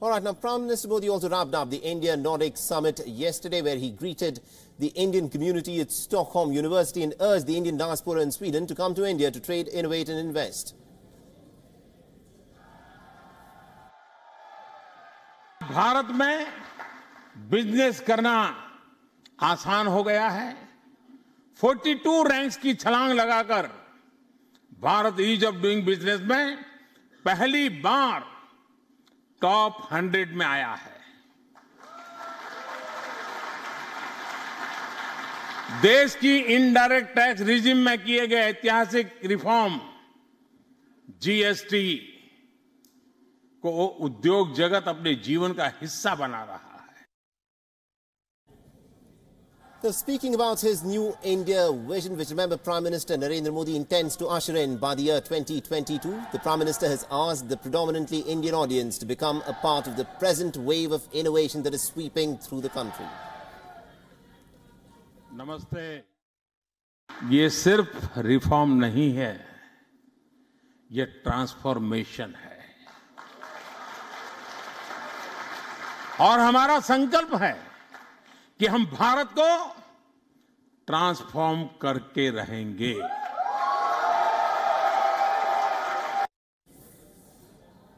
All right, now Prime Minister Modi also wrapped up the India-Nordic Summit yesterday, where he greeted the Indian community at Stockholm University and urged the Indian diaspora in Sweden to come to India to trade, innovate and invest. Bharat में business करना आसान हो गया है। 42 ranks की छलांग लगाकर Bharat ease of doing business में पहली बार टॉप 100 में आया है। देश की इनडायरेक्ट टैक्स रिजिम में किए गए ऐतिहासिक रिफॉर्म जीएसटी को उद्योग जगत अपने जीवन का हिस्सा बना रहा है। So speaking about his new India vision, which remember Prime Minister Narendra Modi intends to usher in by the year 2022, the Prime Minister has asked the predominantly Indian audience to become a part of the present wave of innovation that is sweeping through the country. नमस्ते। ये सिर्फ reform नहीं है, ये transformation है। और हमारा संकल्प है कि हम भारत को ट्रांसफॉर्म करके रहेंगे।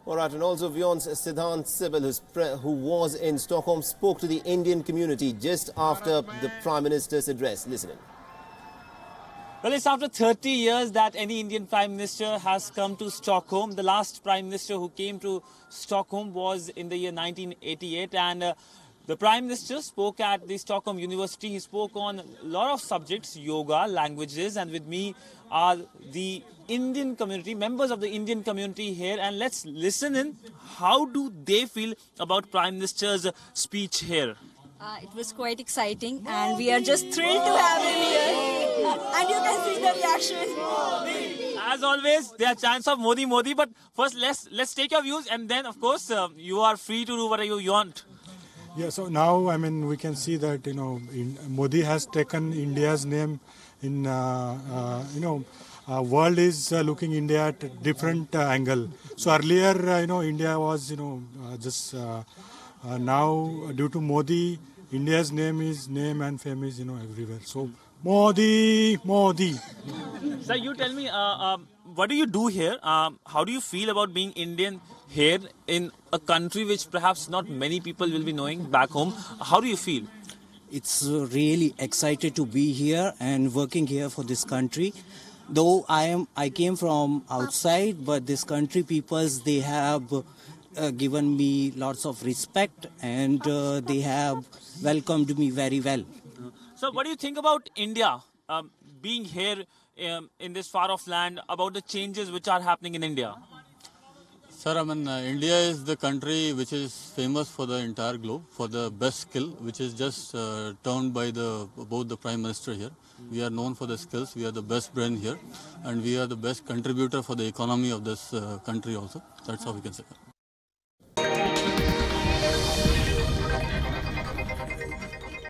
All right, and also Vyons Siddhant Sibal, who was in Stockholm, spoke to the Indian community just after the Prime Minister's address. Listen in. Well, it's after 30 years that any Indian Prime Minister has come to Stockholm. The last Prime Minister who came to Stockholm was in the year 1988, and the Prime Minister spoke at the Stockholm University. He spoke on a lot of subjects, yoga, languages, and with me are the Indian community, members of the Indian community here, and let's listen in. How do they feel about Prime Minister's speech here? It was quite exciting, and we are just thrilled to have him here. And you can see the reaction. As always, there are chants of Modi, Modi. But first, let's take your views, and then, of course, you are free to do whatever you want. Yeah. So now, I mean, we can see that Modi has taken India's name in world is looking India at a different angle. So earlier, India was just now due to Modi, India's name and fame is everywhere. So Modi. Sir, you tell me, what do you do here? How do you feel about being Indian here in a country which perhaps not many people will be knowing back home? How do you feel? It's really excited to be here and working here for this country. Though I came from outside, but this country peoples, they have given me lots of respect, and they have welcomed me very well. So what do you think about India being here in this far-off land, about the changes which are happening in India? Sir, I mean, India is the country which is famous for the entire globe, for the best skill, which is just termed by both the Prime Minister here. We are known for the skills, we are the best brain here, and we are the best contributor for the economy of this country also. That's how we can say that.